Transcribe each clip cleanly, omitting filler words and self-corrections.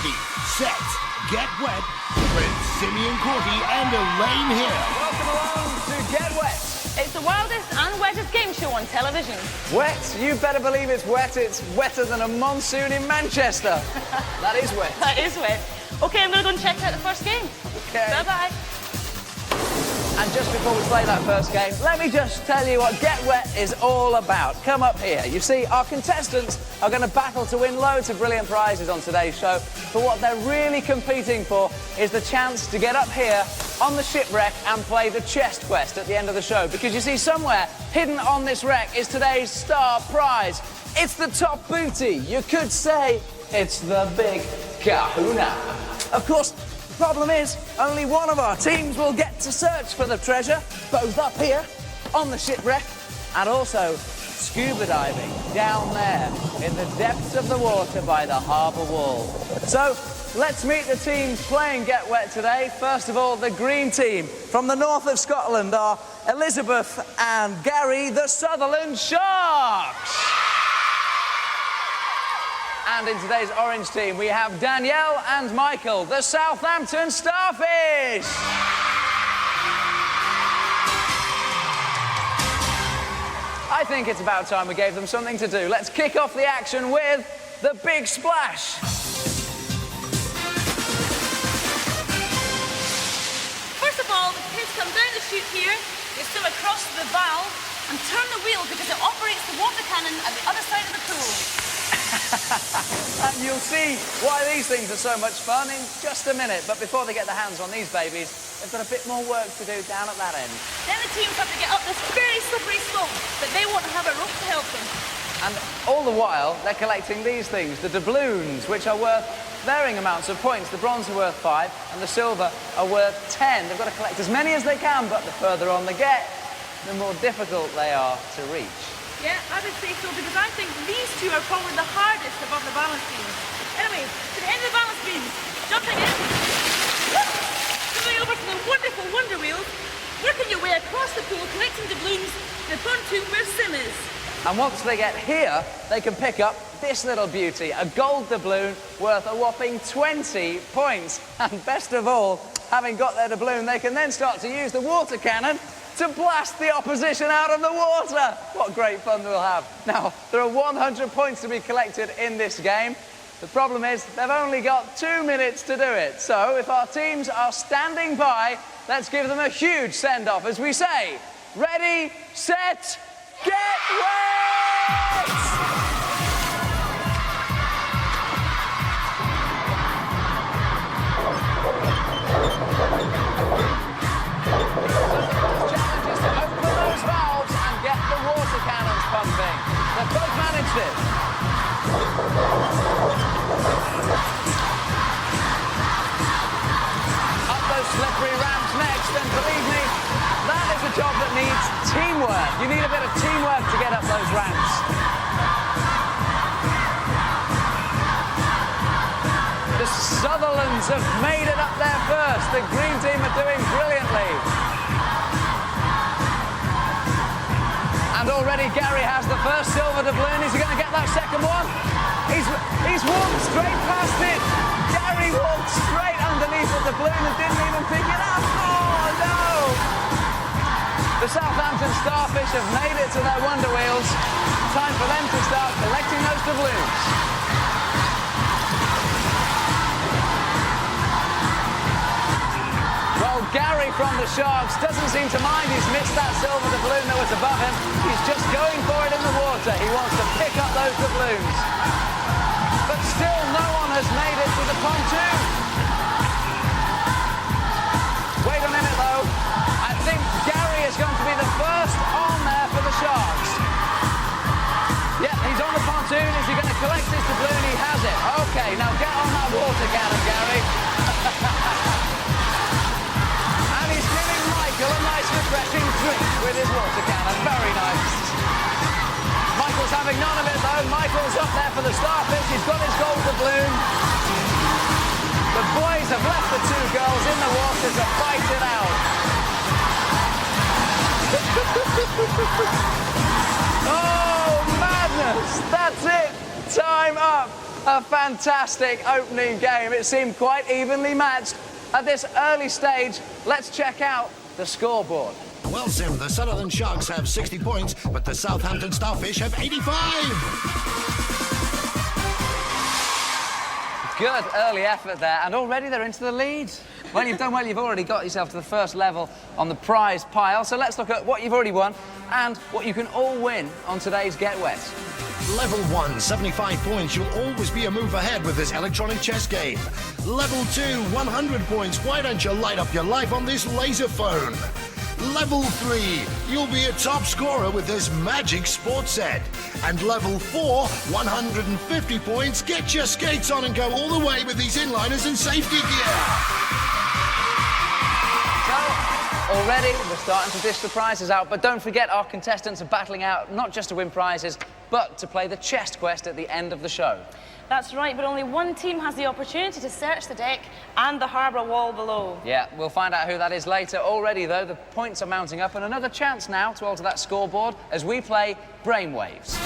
Ready, set, get wet with Simeon, Courtie and Elaine here. Welcome along to Get Wet. It's the wildest and wettest game show on television. Wet? You better believe it's wet. It's wetter than a monsoon in Manchester. That is wet. That is wet. OK, I'm going to go and check out the first game. OK. Bye-bye. And just before we play that first game, let me just tell you what Get Wet is all about. Come up here. You see, our contestants are going to battle to win loads of brilliant prizes on today's show, but what they're really competing for is the chance to get up here on the shipwreck and play the chest quest at the end of the show. Because you see, somewhere hidden on this wreck is today's star prize. It's the top booty. You could say it's the big kahuna. Of course, the problem is, only one of our teams will get to search for the treasure, both up here on the shipwreck and also scuba diving down there in the depths of the water by the harbour wall. So, let's meet the teams playing Get Wet today. First of all, the green team from the north of Scotland are Elizabeth and Gary, the Sutherland Sharks. And in today's orange team, we have Danielle and Michael, the Southampton Starfish. I think it's about time we gave them something to do. Let's kick off the action with the big splash. First of all, the kids come down the chute here, they swim across the valve and turn the wheel because it operates the water cannon at the other side of the pool. And you'll see why these things are so much fun in just a minute. But before they get their hands on these babies, they've got a bit more work to do down at that end. Then the teams have to get up this very slippery slope, but they won't have a rope to help them. And all the while, they're collecting these things, the doubloons, which are worth varying amounts of points. The bronze are worth 5, and the silver are worth 10. They've got to collect as many as they can, but the further on they get, the more difficult they are to reach. Yeah, I would say so, because I think these two are probably the hardest above the balance beams. Anyway, to the end of the balance beams, jumping in, coming over to the wonderful wonder wheels, working your way across the pool, collecting doubloons, the pontoon where Sim is. And once they get here, they can pick up this little beauty, a gold doubloon worth a whopping 20 points. And best of all, having got their doubloon, they can then start to use the water cannon to blast the opposition out of the water. What great fun we'll have. Now, there are 100 points to be collected in this game. The problem is they've only got 2 minutes to do it. So if our teams are standing by, let's give them a huge send-off as we say, ready, set, get wet! Pumping. They've both managed it. Up those slippery ramps next, and believe me, that is a job that needs teamwork. You need a bit of teamwork to get up those ramps. The Sutherlands have made it up there first. The green team are doing brilliantly. And already Gary has the first silver doubloon. Is he going to get that second one? He's walked straight past it. Gary walked straight underneath the doubloon and didn't even pick it up. Oh, no! The Southampton Starfish have made it to their wonder wheels. Time for them to start collecting those doubloons. Well, Gary from the Sharks doesn't seem to mind. He's missed that silver doubloon that was above him. He's just going for it in the water. He wants to pick up those doubloons. But still, no one has made it to the pontoon. Wait a minute, though. I think Gary is going to be the first on there for the Sharks. Yeah, he's on the pontoon. Is he going to collect his doubloon? He has it. OK, now get on that water cannon, Gary. A nice refreshing drink with his water cannon. Very nice. Michael's having none of it though. Michael's up there for the Starfish. He's got his gold doubloon. The boys have left the two girls in the water to fight it out. Oh, madness! That's it. Time up. A fantastic opening game. It seemed quite evenly matched. At this early stage, let's check out the scoreboard. Well, Sim, the Sutherland Sharks have 60 points, but the Southampton Starfish have 85. Good early effort there, and already they're into the lead. Well, you've done well. You've already got yourself to the first level on the prize pile. So let's look at what you've already won and what you can all win on today's Get Wet. Level 1, 75 points. You'll always be a move ahead with this electronic chess game. Level 2, 100 points. Why don't you light up your life on this laser phone? Level 3, you'll be a top scorer with this magic sports set. And level 4, 150 points. Get your skates on and go all the way with these inliners and safety gear. Already, we're starting to dish the prizes out, but don't forget our contestants are battling out not just to win prizes, but to play the chest quest at the end of the show. That's right, but only one team has the opportunity to search the deck and the harbour wall below. Yeah, we'll find out who that is later. Already, though, the points are mounting up, and another chance now to alter that scoreboard as we play Brainwaves.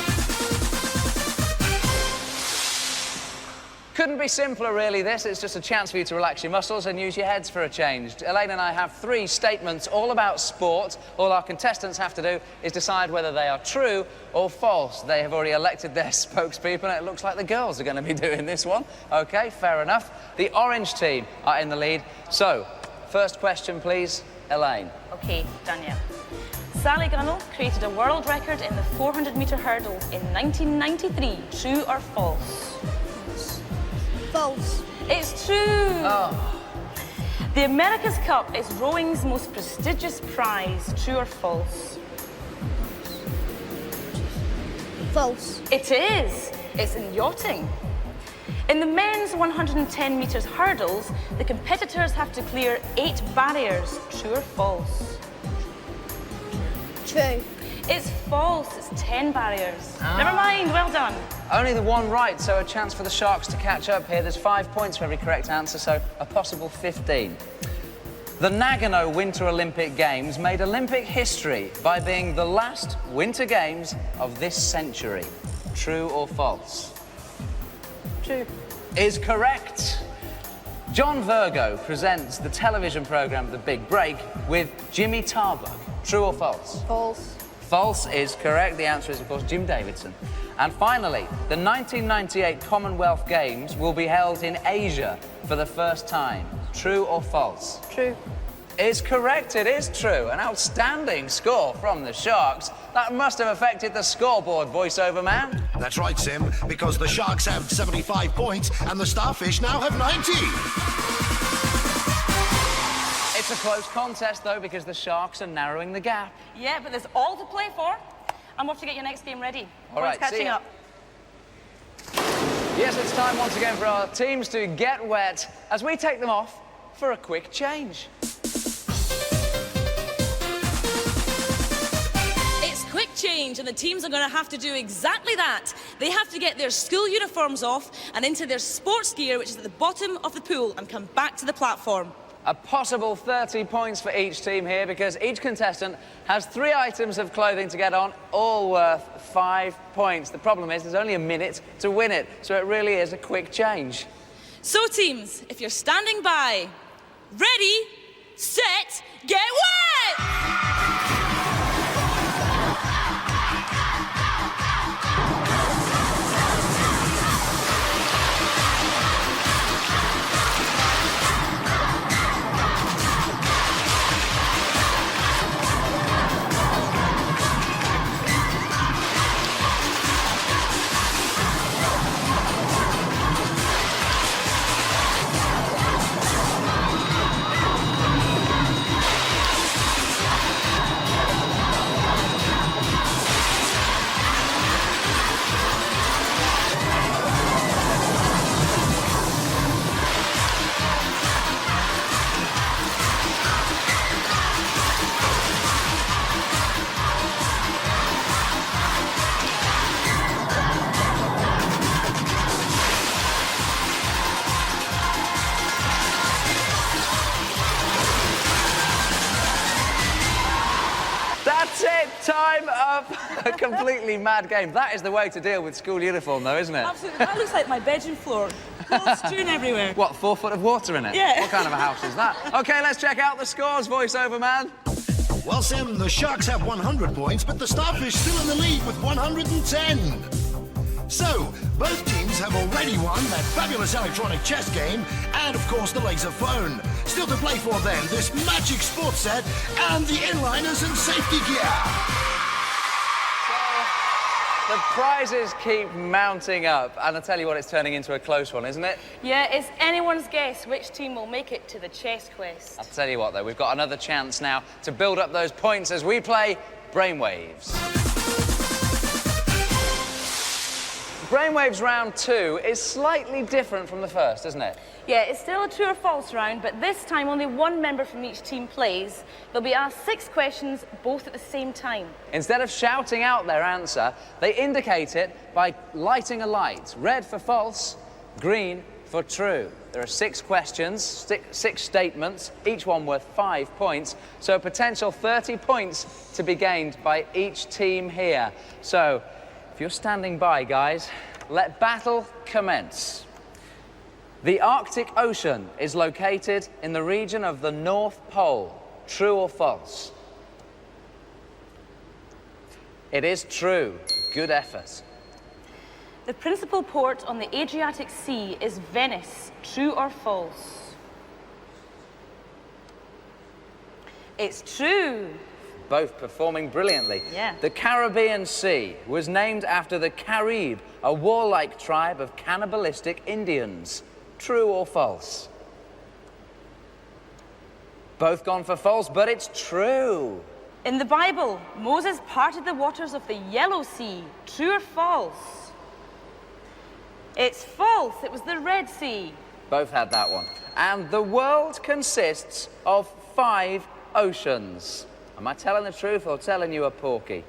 Couldn't be simpler, really, this. It's just a chance for you to relax your muscles and use your heads for a change. Elaine and I have 3 statements all about sport. All our contestants have to do is decide whether they are true or false. They have already elected their spokespeople, and it looks like the girls are going to be doing this one. OK, fair enough. The orange team are in the lead. So, first question, please, Elaine. OK, Daniel. Sally Gunnell created a world record in the 400-metre hurdle in 1993. True or false? False. It's true. Oh. The America's Cup is rowing's most prestigious prize. True or false? False. It is. It's in yachting. In the men's 110 metres hurdles, the competitors have to clear 8 barriers. True or false? True. It's false. It's 10 barriers. Never mind. Well done. Only the one right, so a chance for the Sharks to catch up here. There's 5 points for every correct answer, so a possible 15. The Nagano Winter Olympic Games made Olympic history by being the last Winter Games of this century. True or false? True. Is correct. John Virgo presents the television programme The Big Break with Jimmy Tarbuck. True or false? False. False is correct. The answer is, of course, Jim Davidson. And finally, the 1998 Commonwealth Games will be held in Asia for the first time. True or false? True. Is correct. It is true. An outstanding score from the Sharks. That must have affected the scoreboard, voiceover man. That's right, Sim, because the Sharks have 75 points and the Starfish now have 90. It's a close contest, though, because the Sharks are narrowing the gap. Yeah, but there's all to play for. I'm off to get your next game ready. All right, catching see ya. up. Yes, it's time once again for our teams to get wet as we take them off for a quick change. It's quick change, and the teams are going to have to do exactly that. They have to get their school uniforms off and into their sports gear, which is at the bottom of the pool, and come back to the platform. A possible 30 points for each team here because each contestant has 3 items of clothing to get on, all worth 5 points. The problem is there's only a minute to win it, so it really is a quick change. So, teams, if you're standing by, ready, set, get wet! A completely mad game. That is the way to deal with school uniform, though, isn't it? Absolutely. That looks like my bedroom floor. Clothes strewn everywhere. What, 4 foot of water in it? Yeah. What kind of a house is that? OK, let's check out the scores, voiceover man. Well, Sim, the Sharks have 100 points, but the Starfish still in the lead with 110. So, both teams have already won that fabulous electronic chess game and, of course, the laser phone. Still to play for then, this magic sports set and the inliners and safety gear. The prizes keep mounting up, and I tell you what, it's turning into a close one, isn't it? Yeah, it's anyone's guess which team will make it to the chess quest. I'll tell you what, though, we've got another chance now to build up those points as we play Brainwaves. Brainwaves round 2 is slightly different from the first, isn't it? Yeah, it's still a true or false round, but this time only one member from each team plays. They'll be asked 6 questions, both at the same time. Instead of shouting out their answer, they indicate it by lighting a light. Red for false, green for true. There are 6 questions, 6 statements, each one worth 5 points, so a potential 30 points to be gained by each team here. So, if you're standing by, guys, let battle commence. The Arctic Ocean is located in the region of the North Pole. True or false? It is true. Good effort. The principal port on the Adriatic Sea is Venice. True or false? It's true. Both performing brilliantly. Yeah. The Caribbean Sea was named after the Carib, a warlike tribe of cannibalistic Indians. True or false? Both gone for false, but it's true. In the Bible, Moses parted the waters of the Yellow Sea. True or false? It's false. It was the Red Sea. Both had that one. And the world consists of 5 oceans. Am I telling the truth or telling you a porky?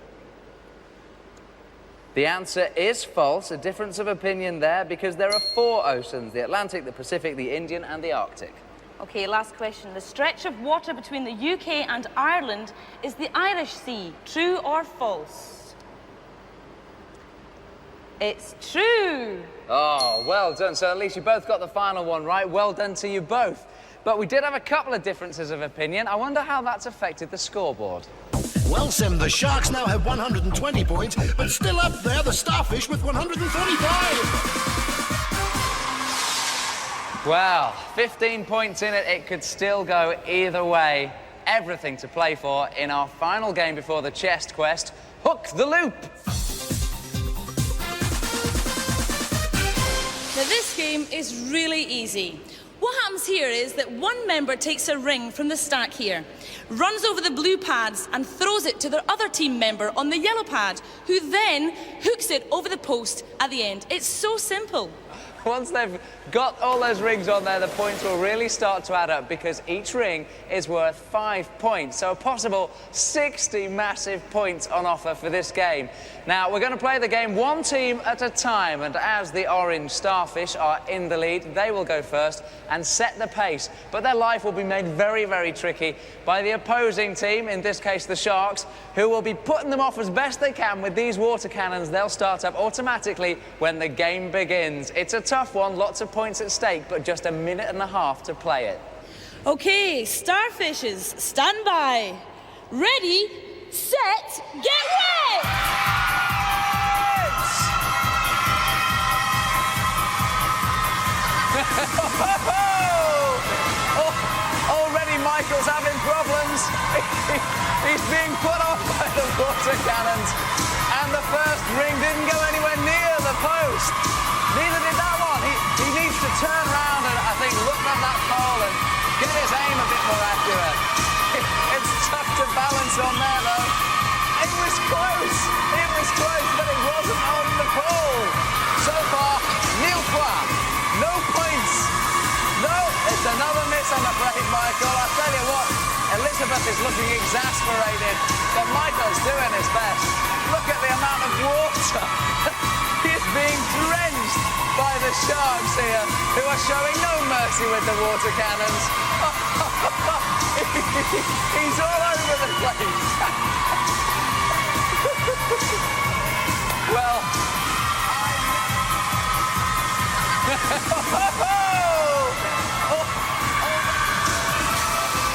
The answer is false, a difference of opinion there, because there are 4 oceans, the Atlantic, the Pacific, the Indian and the Arctic. Okay, last question. The stretch of water between the UK and Ireland is the Irish Sea. True or false? It's true. Oh, well done. So at least you both got the final one right. Well done to you both. But we did have a couple of differences of opinion. I wonder how that's affected the scoreboard. Well, Sim, the Sharks now have 120 points, but still up there, the Starfish with 135. Well, 15 points in it. It could still go either way. Everything to play for in our final game before the chest quest. Hook the loop. Now, this game is really easy. What happens here is that one member takes a ring from the stack here, runs over the blue pads and throws it to their other team member on the yellow pad, who then hooks it over the post at the end. It's so simple. Once they've got all those rings on there, the points will really start to add up because each ring is worth 5 points. So a possible 60 massive points on offer for this game. Now, we're going to play the game one team at a time, and as the orange Starfish are in the lead, they will go first and set the pace. But their life will be made very, very tricky by the opposing team, in this case the Sharks, who will be putting them off as best they can with these water cannons. They'll start up automatically when the game begins. It's a tough one, lots of points at stake, but just a minute and a half to play it. Okay, Starfishes, stand by. Ready, set, get wet! Already Michael's having problems. He's being put off by the water cannons. And the first ring didn't go anywhere near the post. Neither did that one. He needs to turn around and, I think, look at that pole and get his aim a bit more accurate. It's tough to balance on there, though. It was close, but it wasn't on the pole. So far, nil point. No points. No, it's another miss, I'm afraid, Michael. I tell you what, Elizabeth is looking exasperated, but Michael's doing his best. Look at the amount of water. He's being drenched by the Sharks here, who are showing no mercy with the water cannons. He's all over the place.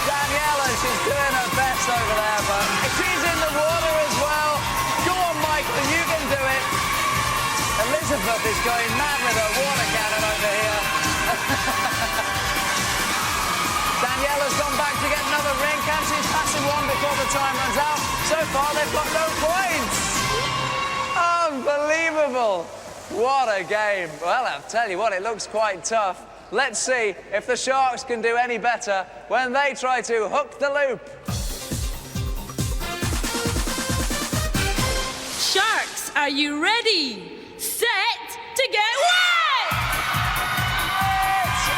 Daniela, she's doing her best over there, but she's in the water as well. Go on, Michael, you can do it. Elizabeth is going mad with her water cannon over here. Daniela's gone back to get another ring. Can she pass in one before the time runs out? So far, they've got no points. Unbelievable. What a game. Well, I'll tell you what, it looks quite tough. Let's see if the Sharks can do any better when they try to hook the loop. Sharks, are you ready? Set to get wet!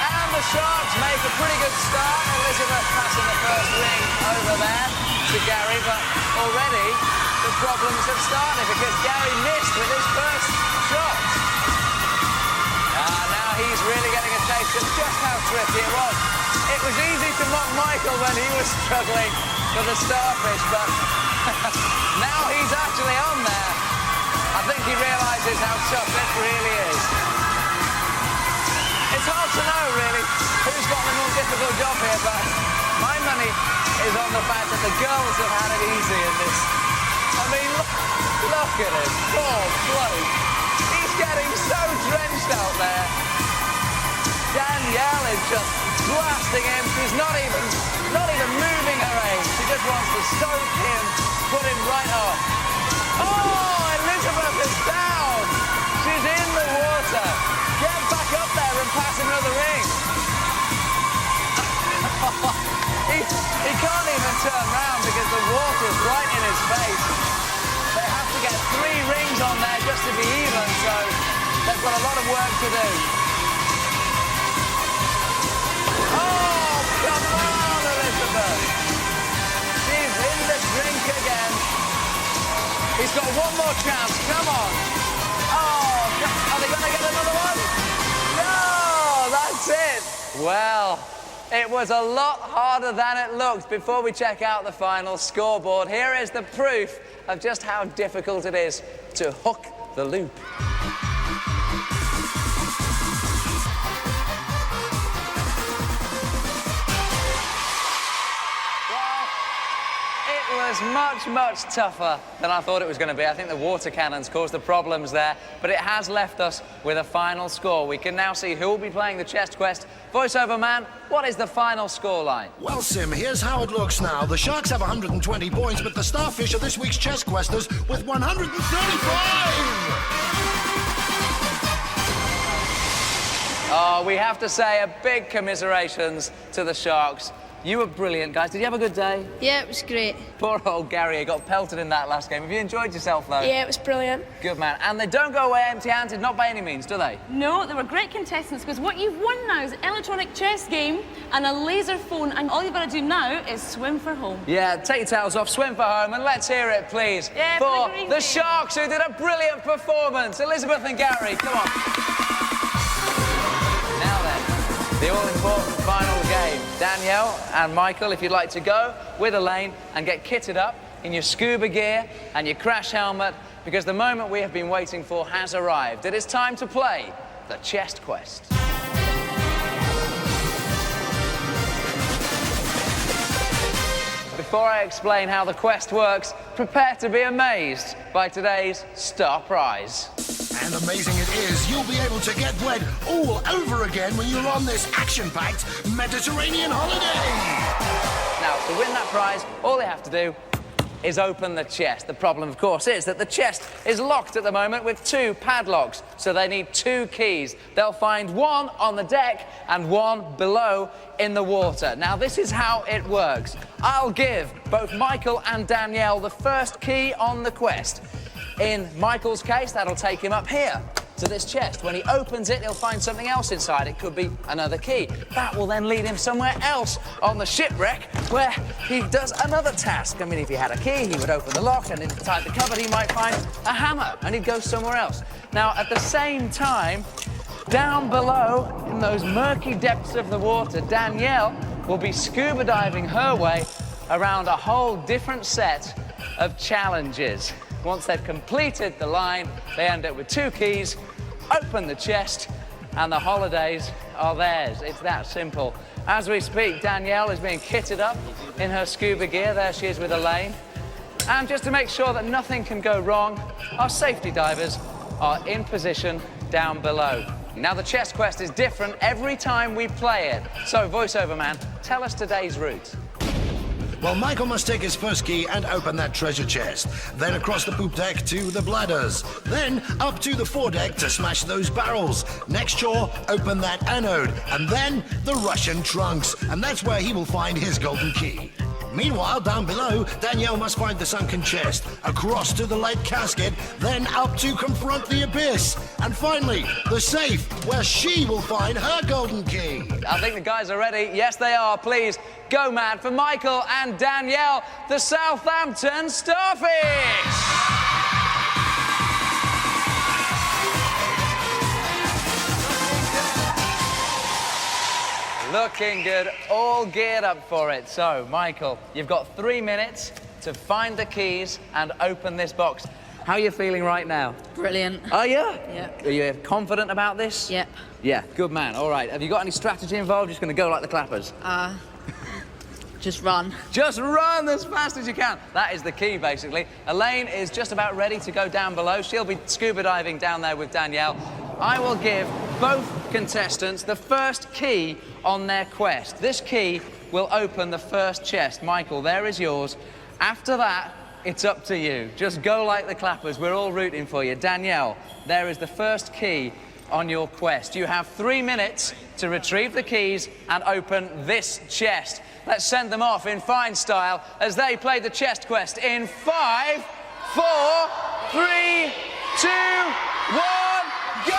And the Sharks make a pretty good start. Elizabeth passing the first ring over there to Gary, but already the problems have started because Gary missed with his first shot. Now he's really getting a taste of just how tricky it was. It was easy to mock Michael when he was struggling for the Starfish, but now he's actually on there. I think he realises how tough this really is. It's hard to know, really, who's got the more difficult job here, but my money is on the fact that the girls have had it easy in this. I mean, look at him, poor bloke. He's getting so drenched out there. Danielle is just blasting him. She's not even moving her aim. She just wants to soak him, put him right off. Oh, Elizabeth is down. She's in the water. Get back up there and pass another ring. he can't even turn round because the water's right in his face. They have to get 3 rings on there just to be even, so they've got a lot of work to do. Oh, come on, Elizabeth. She's in the drink again. He's got one more chance. Come on. Oh, are they going to get another one? No, that's it. Well, it was a lot harder than it looked. Before we check out the final scoreboard, here is the proof of just how difficult it is to hook the loop. Much, much tougher than I thought it was going to be. I think the water cannons caused the problems there, but it has left us with a final score. We can now see who will be playing the chest quest. Voiceover man, what is the final score line? Well, Sim, here's how it looks now. The Sharks have 120 points, but the Starfish are this week's chest questers with 135! Oh, we have to say a big commiserations to the Sharks. You were brilliant, guys. Did you have a good day? Yeah, it was great. Poor old Gary, he got pelted in that last game. Have you enjoyed yourself, though? Yeah, it was brilliant. Good man. And they don't go away empty-handed, not by any means, do they? No, they were great contestants because what you've won now is an electronic chess game and a laser phone, and all you've got to do now is swim for home. Yeah, take your towels off, swim for home, and let's hear it, please, yeah, for the the Sharks, who did a brilliant performance. Elizabeth and Gary, come on. Now then, the all-important final game. Danielle and Michael, if you'd like to go with Elaine and get kitted up in your scuba gear and your crash helmet, because the moment we have been waiting for has arrived. It is time to play the chest quest. Before I explain how the quest works, prepare to be amazed by today's star prize. And amazing it is, you'll be able to get wet all over again when you're on this action-packed Mediterranean holiday. Now, to win that prize, all they have to do is open the chest. The problem, of course, is that the chest is locked at the moment with 2 padlocks, so they need 2 keys. They'll find one on the deck and one below in the water. Now, this is how it works. I'll give both Michael and Danielle the first key on the quest. In Michael's case, that'll take him up here to this chest. When he opens it, he'll find something else inside. It could be another key. That will then lead him somewhere else on the shipwreck where he does another task. I mean, if he had a key, he would open the lock, and inside the cupboard he might find a hammer, and he'd go somewhere else. Now, at the same time, down below, in those murky depths of the water, Danielle will be scuba diving her way around a whole different set of challenges. Once they've completed the line, they end up with 2 keys, open the chest, and the holidays are theirs. It's that simple. As we speak, Danielle is being kitted up in her scuba gear. There she is with Elaine. And just to make sure that nothing can go wrong, our safety divers are in position down below. Now, the chest quest is different every time we play it. So, voiceover man, tell us today's route. Well, Michael must take his first key and open that treasure chest. Then across the poop deck to the bladders. Then up to the foredeck to smash those barrels. Next shore, open that anode. And then the Russian trunks. And that's where he will find his golden key. Meanwhile, down below, Danielle must find the sunken chest, across to the lead casket, then up to confront the abyss. And finally, the safe, where she will find her golden key. I think the guys are ready. Yes, they are. Please go mad for Michael and Danielle, the Southampton Starfish. Looking good, all geared up for it. So, Michael, you've got 3 minutes to find the keys and open this box. How are you feeling right now? Brilliant. Are you? Yeah. Are you confident about this? Yep. Yeah, good man. All right, have you got any strategy involved? Just going to go like the clappers? Just run. Just run as fast as you can. That is the key, basically. Elaine is just about ready to go down below. She'll be scuba diving down there with Danielle. I will give both contestants the first key on their quest. This key will open the first chest. Michael, there is yours. After that, it's up to you. Just go like the clappers. We're all rooting for you. Danielle, there is the first key on your quest. You have 3 minutes to retrieve the keys and open this chest. Let's send them off in fine style as they play the chest quest in 5, 4, 3, 2, 1, go!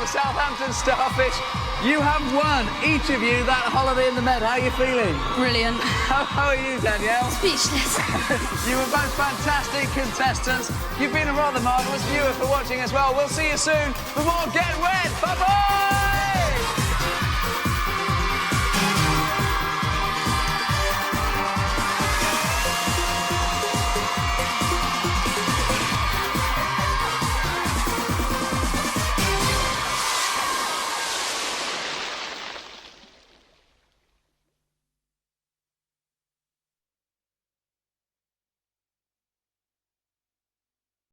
Southampton Starfish, you have won, each of you, that holiday in the Med. How are you feeling? Brilliant. How are you, Danielle? Speechless. You were both fantastic contestants. You've been a rather marvellous viewer for watching as well. We'll see you soon for more Get Wet. Bye-bye!